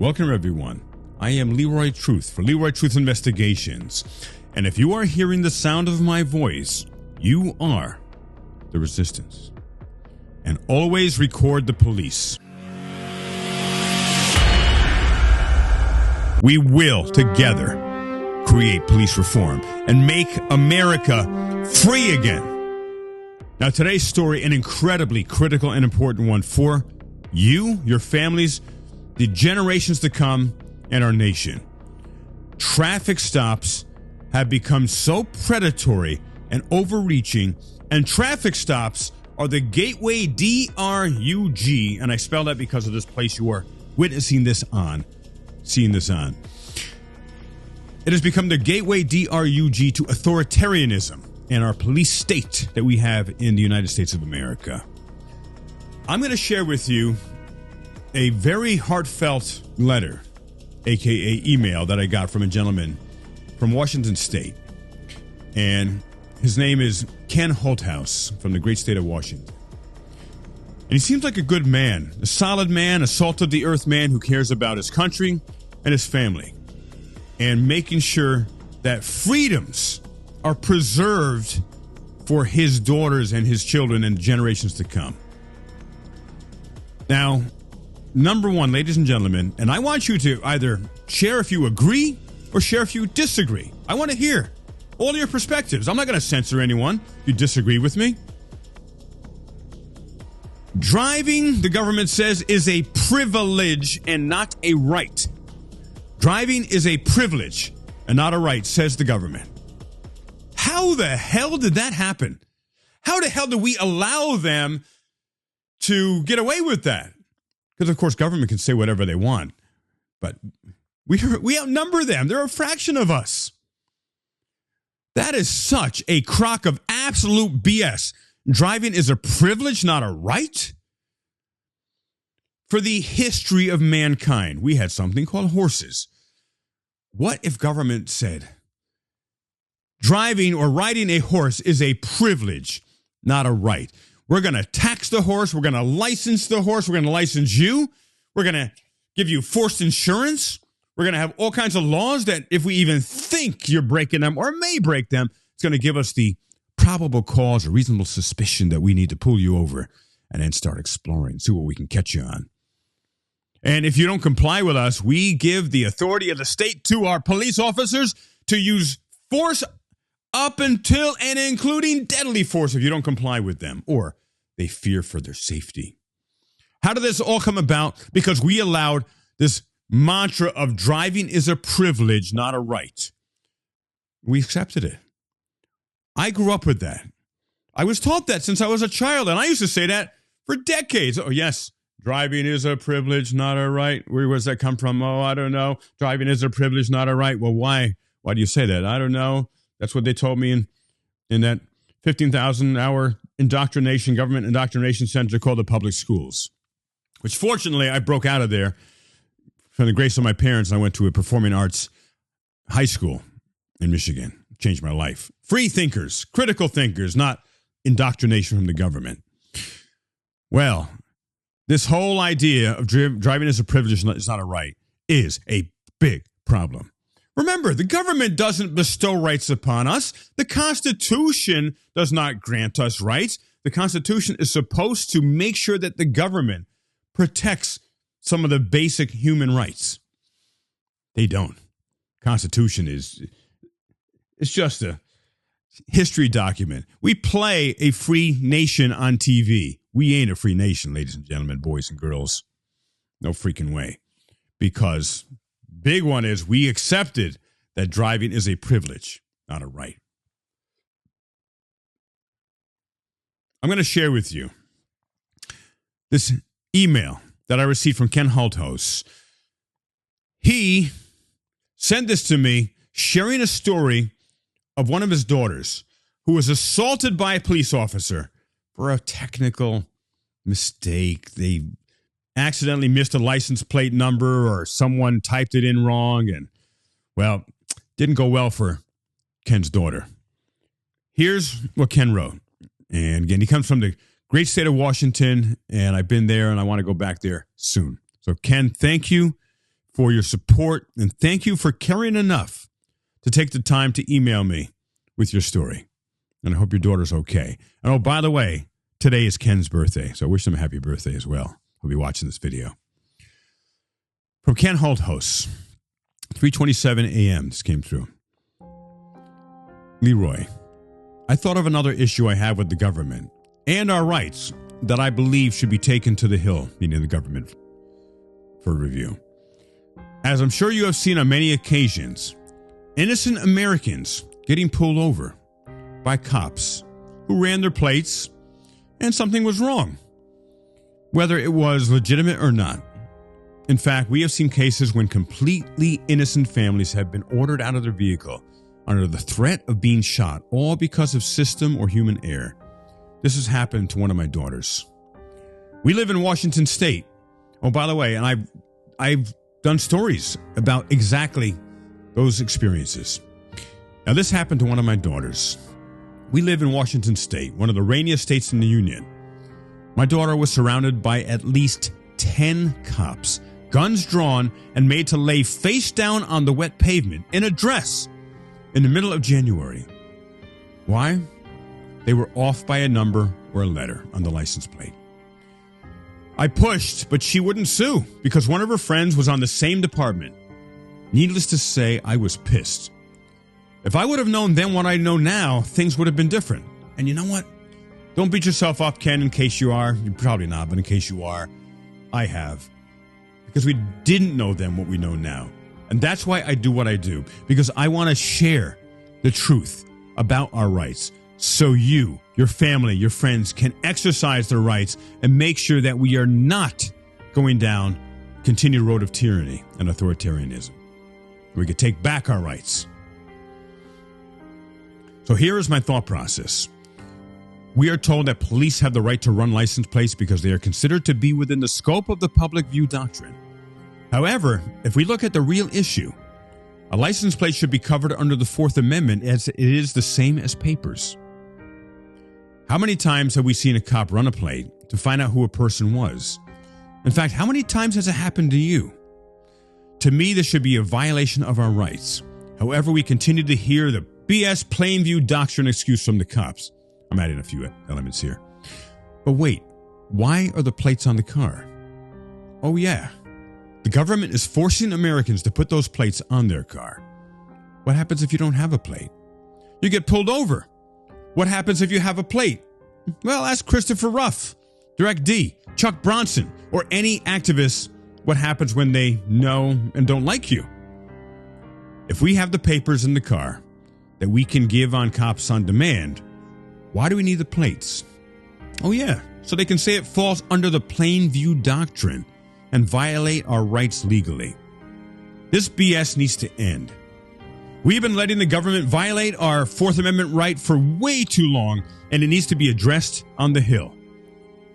Welcome, everyone. I am Leroy Truth for Leroy Truth Investigations. And if you are hearing the sound of my voice, you are the resistance. And always record the police. We will together create police reform and make America free again. Now, today's story, an incredibly critical and important one for you, your families, the generations to come, and our nation. Traffic stops have become so predatory and overreaching, and traffic stops are the gateway DRUG, and I spell that because of this place you are witnessing this on, seeing this on. It has become the gateway DRUG to authoritarianism and our police state that we have in the United States of America. I'm going to share with you a very heartfelt letter, aka email, that I got from a gentleman from Washington State. And his name is Ken Holthouse from the great state of Washington. And he seems like a good man, a solid man, a salt of the earth man who cares about his country and his family and making sure that freedoms are preserved for his daughters and his children and generations to come. Now, number one, ladies and gentlemen, and I want you to either share if you agree or share if you disagree. I want to hear all your perspectives. I'm not going to censor anyone if you disagree with me. Driving, the government says, is a privilege and not a right. Driving is a privilege and not a right, says the government. How the hell did that happen? How the hell do we allow them to get away with that? Because, of course, government can say whatever they want, but we outnumber them. They're a fraction of us. That is such a crock of absolute BS. Driving is a privilege, not a right. For the history of mankind, we had something called horses. What if government said driving or riding a horse is a privilege, not a right? We're going to tax the horse. We're going to license the horse. We're going to license you. We're going to give you forced insurance. We're going to have all kinds of laws that if we even think you're breaking them or may break them, it's going to give us the probable cause or reasonable suspicion that we need to pull you over and then start exploring, see what we can catch you on. And if you don't comply with us, we give the authority of the state to our police officers to use force up until and including deadly force if you don't comply with them, or they fear for their safety. How did this all come about? Because we allowed this mantra of driving is a privilege, not a right. We accepted it. I grew up with that. I was taught that since I was a child, and I used to say that for decades. Oh, yes, driving is a privilege, not a right. Where does that come from? Oh, I don't know. Driving is a privilege, not a right. Well, why? Why do you say that? I don't know. That's what they told me in that 15,000-hour indoctrination, government indoctrination center called the public schools, which fortunately I broke out of there from the grace of my parents. And I went to a performing arts high school in Michigan. Changed my life. Free thinkers, critical thinkers, not indoctrination from the government. Well, this whole idea of driving as a privilege is not a right is a big problem. Remember, the government doesn't bestow rights upon us. The Constitution does not grant us rights. The Constitution is supposed to make sure that the government protects some of the basic human rights. They don't. Constitution is it's just a history document. We play a free nation on TV. We ain't a free nation, ladies and gentlemen, boys and girls. No freaking way. Because big one is we accepted that driving is a privilege, not a right. I'm going to share with you this email that I received from Ken Holthouse. He sent this to me sharing a story of one of his daughters who was assaulted by a police officer for a technical mistake. They accidentally missed a license plate number or someone typed it in wrong. And, well, didn't go well for Ken's daughter. Here's what Ken wrote. And again, he comes from the great state of Washington, and I've been there, and I want to go back there soon. So, Ken, thank you for your support, and thank you for caring enough to take the time to email me with your story. And I hope your daughter's okay. And oh, by the way, today is Ken's birthday, so I wish him a happy birthday as well. He'll be watching this video. From Ken Holthouse, 3:27 a.m. This came through. Leroy, I thought of another issue I have with the government and our rights that I believe should be taken to the Hill, meaning the government, for review. As I'm sure you have seen on many occasions, innocent Americans getting pulled over by cops who ran their plates and something was wrong, whether it was legitimate or not. In fact, we have seen cases when completely innocent families have been ordered out of their vehicle under the threat of being shot, all because of system or human error. This has happened to one of my daughters. We live in Washington State. Oh, by the way, and I've done stories about exactly those experiences. Now, this happened to one of my daughters. We live in Washington State, one of the rainiest states in the Union. My daughter was surrounded by at least 10 cops, guns drawn, and made to lay face down on the wet pavement in a dress in the middle of January. Why? They were off by a number or a letter on the license plate. I pushed, but she wouldn't sue because one of her friends was on the same department. Needless to say, I was pissed. If I would have known then what I know now, things would have been different. And you know what? Don't beat yourself up, Ken, in case you are. You're probably not, but in case you are, I have. Because we didn't know then what we know now. And that's why I do what I do. Because I want to share the truth about our rights. So you, your family, your friends can exercise their rights and make sure that we are not going down a continued road of tyranny and authoritarianism. We can take back our rights. So here is my thought process. We are told that police have the right to run license plates because they are considered to be within the scope of the public view doctrine. However, if we look at the real issue, a license plate should be covered under the Fourth Amendment as it is the same as papers. How many times have we seen a cop run a plate to find out who a person was? In fact, how many times has it happened to you? To me, this should be a violation of our rights. However, we continue to hear the BS plain view doctrine excuse from the cops. I'm adding a few elements here. But wait, why are the plates on the car? Oh yeah, the government is forcing Americans to put those plates on their car. What happens if you don't have a plate? You get pulled over. What happens if you have a plate? Well, ask Christopher Ruff, Direct D, Chuck Bronson, or any activist what happens when they know and don't like you. If we have the papers in the car that we can give on cops on demand, why do we need the plates? Oh yeah, so they can say it falls under the plain view doctrine and violate our rights legally. This BS needs to end. We've been letting the government violate our Fourth Amendment right for way too long, and it needs to be addressed on the Hill.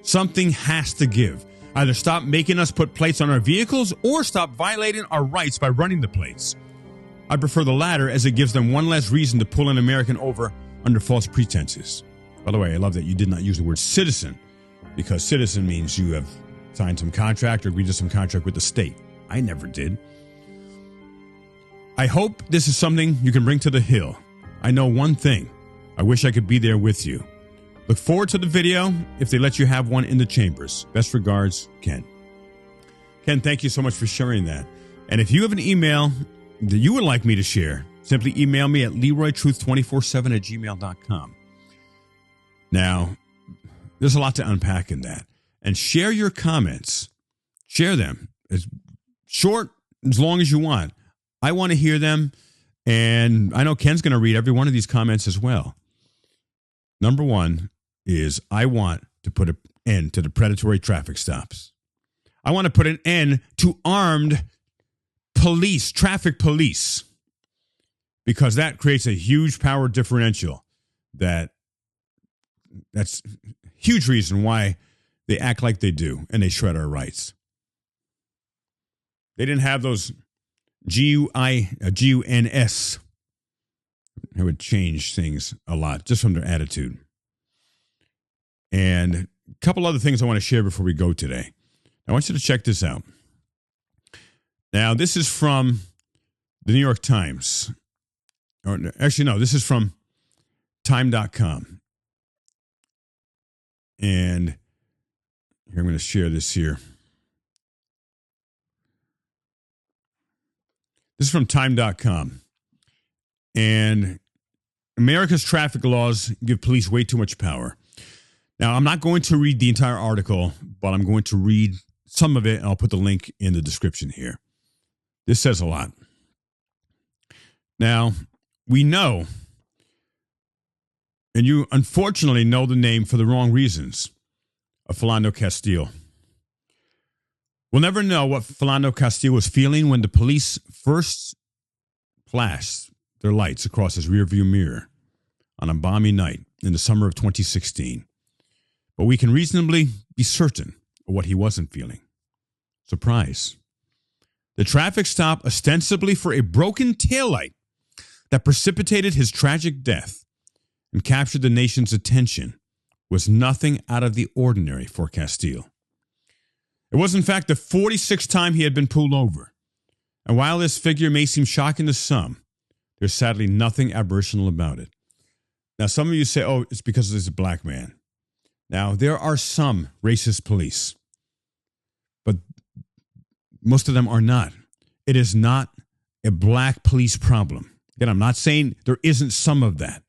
Something has to give. Either stop making us put plates on our vehicles or stop violating our rights by running the plates. I prefer the latter as it gives them one less reason to pull an American over under false pretenses. By the way, I love that you did not use the word citizen, because citizen means you have signed some contract or agreed to some contract with the state. I never did. I hope this is something you can bring to the Hill. I know one thing. I wish I could be there with you. Look forward to the video if they let you have one in the chambers. Best regards, Ken. Ken, thank you so much for sharing that. And if you have an email that you would like me to share, simply email me at leroytruth247@gmail.com. Now, there's a lot to unpack in that. And share your comments. Share them. As short, as long as you want. I want to hear them. And I know Ken's going to read every one of these comments as well. Number one is I want to put an end to the predatory traffic stops. I want to put an end to armed police, traffic police, because that creates a huge power differential. That's a huge reason why they act like they do and they shred our rights. They didn't have those GUNS. It would change things a lot just from their attitude. And a couple other things I want to share before we go today. I want you to check this out. Now, this is from the New York Times. Or actually, no, this is from time.com. And here, I'm going to share this here. This is from time.com. And America's traffic laws give police way too much power. Now, I'm not going to read the entire article, but I'm going to read some of it, and I'll put the link in the description here. This says a lot. Now, we know, and you unfortunately know the name for the wrong reasons, of Philando Castile. We'll never know what Philando Castile was feeling when the police first flashed their lights across his rearview mirror on a balmy night in the summer of 2016. But we can reasonably be certain of what he wasn't feeling. Surprise. The traffic stop, ostensibly for a broken taillight that precipitated his tragic death and captured the nation's attention, was nothing out of the ordinary for Castile. It was, in fact, the 46th time he had been pulled over. And while this figure may seem shocking to some, there's sadly nothing aberrational about it. Now, some of you say, oh, it's because he's a black man. Now, there are some racist police, but most of them are not. It is not a black police problem. Again, I'm not saying there isn't some of that,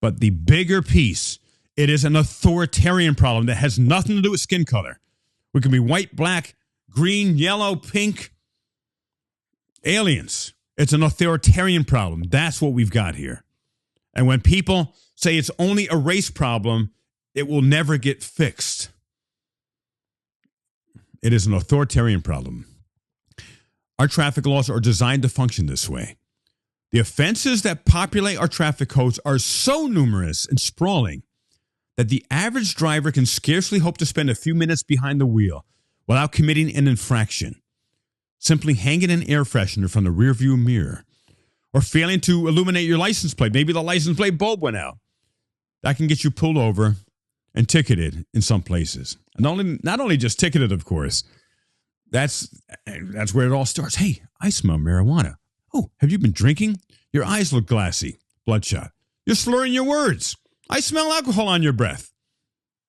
but the bigger piece, it is an authoritarian problem that has nothing to do with skin color. We can be white, black, green, yellow, pink, aliens. It's an authoritarian problem. That's what we've got here. And when people say it's only a race problem, it will never get fixed. It is an authoritarian problem. Our traffic laws are designed to function this way. The offenses that populate our traffic codes are so numerous and sprawling that the average driver can scarcely hope to spend a few minutes behind the wheel without committing an infraction. Simply hanging an air freshener from the rearview mirror, or failing to illuminate your license plate. Maybe the license plate bulb went out. That can get you pulled over and ticketed in some places. And not only just ticketed, of course. That's where it all starts. Hey, I smell marijuana. Oh, have you been drinking? Your eyes look glassy, bloodshot. You're slurring your words. I smell alcohol on your breath.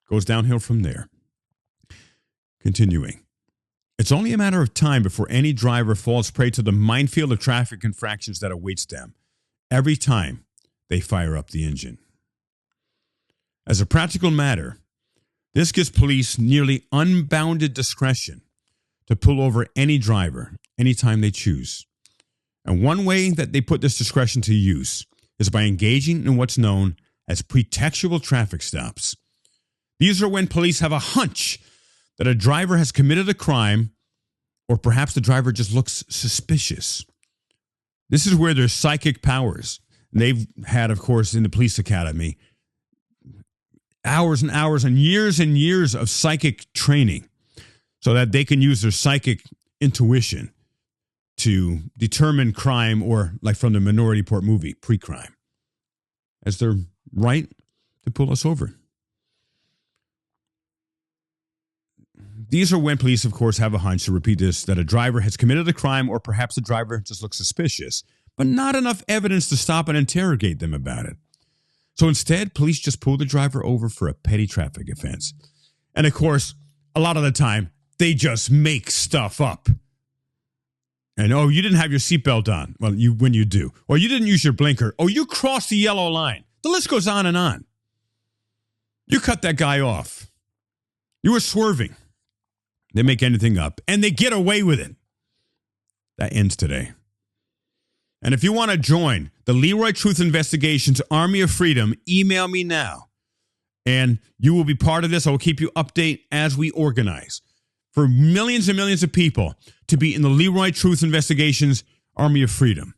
Goes downhill from there. Continuing. It's only a matter of time before any driver falls prey to the minefield of traffic infractions that awaits them every time they fire up the engine. As a practical matter, this gives police nearly unbounded discretion to pull over any driver anytime they choose. And one way that they put this discretion to use is by engaging in what's known as pretextual traffic stops. These are when police have a hunch that a driver has committed a crime, or perhaps the driver just looks suspicious. This is where their psychic powers, and they've had, of course, in the police academy, hours and hours and years of psychic training so that they can use their psychic intuition to determine crime, or like from the Minority Report movie, pre-crime, as their right to pull us over. These are when police, of course, have a hunch, to repeat this, that a driver has committed a crime, or perhaps the driver just looks suspicious, but not enough evidence to stop and interrogate them about it. So instead, police just pull the driver over for a petty traffic offense. And of course, a lot of the time, they just make stuff up. And, oh, you didn't have your seatbelt on. Well, when you do. Or you didn't use your blinker. Oh, you crossed the yellow line. The list goes on and on. You cut that guy off. You were swerving. They make anything up, and they get away with it. That ends today. And if you want to join the Leroy Truth Investigations Army of Freedom, email me now, and you will be part of this. I will keep you updated as we organize for millions and millions of people to be in the Leroy Truth Investigations Army of Freedom,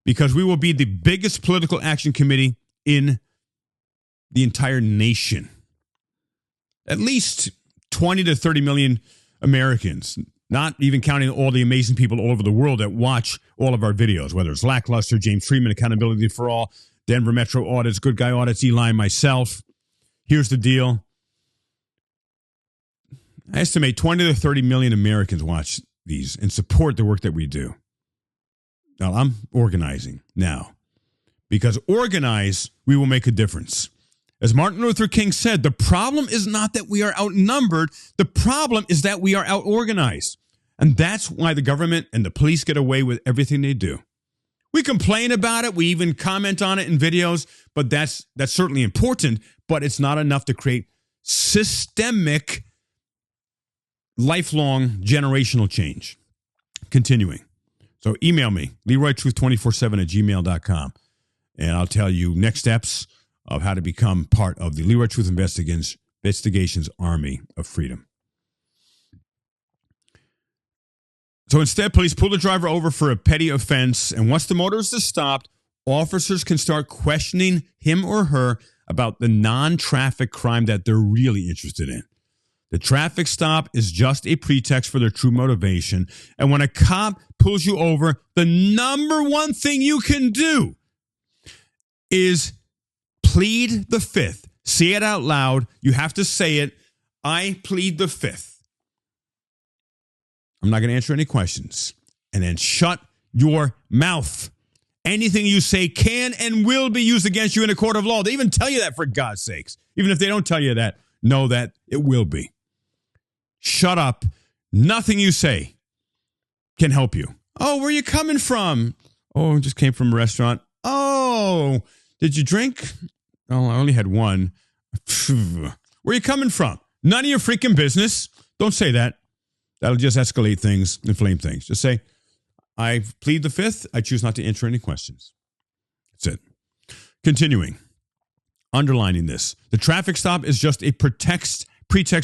because we will be the biggest political action committee in the entire nation. At least 20 to 30 million Americans, not even counting all the amazing people all over the world that watch all of our videos, whether it's Lackluster, James Freeman, Accountability for All, Denver Metro Audits, Good Guy Audits, Eli, myself. Here's the deal. I estimate 20 to 30 million Americans watch these and support the work that we do. Now, I'm organizing now because organize, we will make a difference. As Martin Luther King said, the problem is not that we are outnumbered. The problem is that we are outorganized. And that's why the government and the police get away with everything they do. We complain about it. We even comment on it in videos, but that's certainly important, but it's not enough to create systemic, lifelong, generational change. Continuing. So email me, LeroyTruth247@gmail.com, and I'll tell you next steps of how to become part of the Leroy Truth Investigations Army of Freedom. So instead, police pull the driver over for a petty offense, and once the motorist is stopped, officers can start questioning him or her about the non-traffic crime that they're really interested in. The traffic stop is just a pretext for their true motivation, and when a cop pulls you over, the number one thing you can do is plead the fifth. Say it out loud. You have to say it. I plead the fifth. I'm not going to answer any questions. And then shut your mouth. Anything you say can and will be used against you in a court of law. They even tell you that, for God's sakes. Even if they don't tell you that, know that it will be. Shut up. Nothing you say can help you. Oh, where are you coming from? Oh, I just came from a restaurant. Oh, did you drink? Oh, I only had one. Where are you coming from? None of your freaking business. Don't say that. That'll just escalate things, inflame things. Just say, I plead the fifth. I choose not to answer any questions. That's it. Continuing. Underlining this. The traffic stop is just a pretext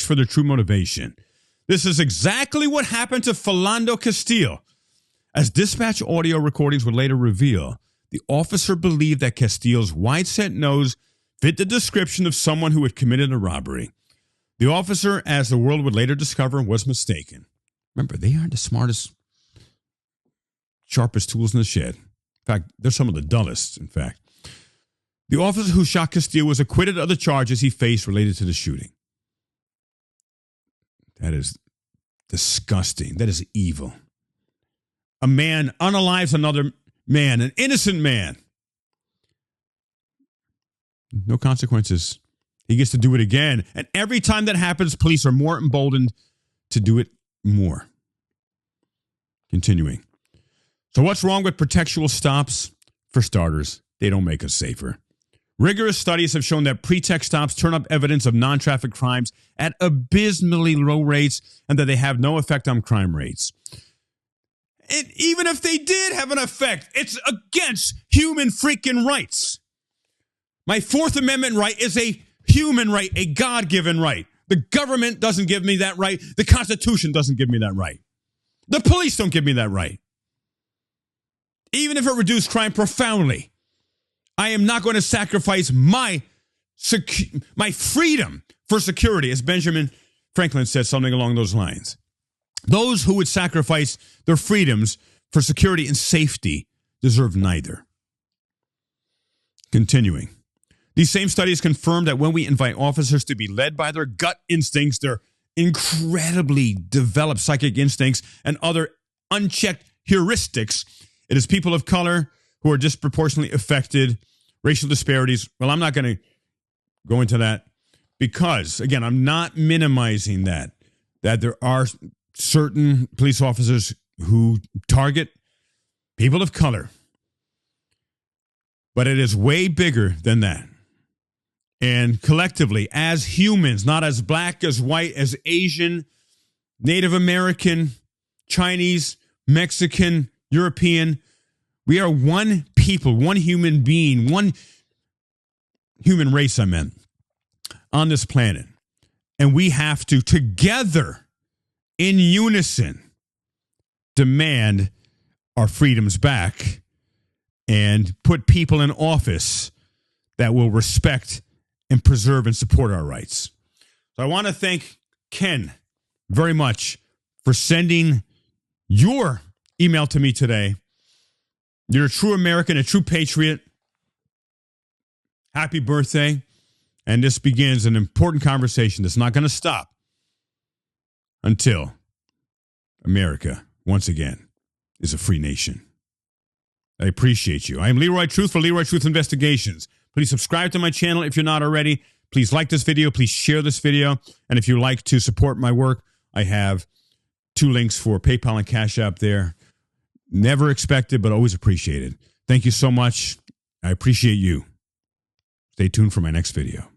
for their true motivation. This is exactly what happened to Philando Castile. As dispatch audio recordings would later reveal, the officer believed that Castile's wide-set nose fit the description of someone who had committed a robbery. The officer, as the world would later discover, was mistaken. Remember, they aren't the smartest, sharpest tools in the shed. In fact, they're some of the dullest, in fact. The officer who shot Castile was acquitted of the charges he faced related to the shooting. That is disgusting. That is evil. A man unalives another man, an innocent man. No consequences. He gets to do it again. And every time that happens, police are more emboldened to do it more. Continuing. So what's wrong with pretextual stops? For starters, they don't make us safer. Rigorous studies have shown that pretext stops turn up evidence of non-traffic crimes at abysmally low rates and that they have no effect on crime rates. And even if they did have an effect, it's against human freaking rights. My Fourth Amendment right is a human right, a God-given right. The government doesn't give me that right. The Constitution doesn't give me that right. The police don't give me that right. Even if it reduced crime profoundly, I am not going to sacrifice my freedom for security, as Benjamin Franklin said, something along those lines. Those who would sacrifice their freedoms for security and safety deserve neither. Continuing. These same studies confirm that when we invite officers to be led by their gut instincts, their incredibly developed psychic instincts, and other unchecked heuristics, it is people of color who are disproportionately affected. Racial disparities. Well, I'm not going to go into that because, again, I'm not minimizing that there are certain police officers who target people of color. But it is way bigger than that. And collectively, as humans, not as black, as white, as Asian, Native American, Chinese, Mexican, European, we are one people, one human being, one human race, on this planet. And we have to, together, in unison, demand our freedoms back and put people in office that will respect and preserve and support our rights. So I want to thank Ken very much for sending your email to me today. You're a true American, a true patriot. Happy birthday. And this begins an important conversation that's not going to stop until America once again, is a free nation. I appreciate you. I am Leroy Truth for Leroy Truth Investigations. Please subscribe to my channel if you're not already. Please like this video. Please share this video. And if you like to support my work, I have 2 links for PayPal and Cash App there. Never expected, but always appreciated. Thank you so much. I appreciate you. Stay tuned for my next video.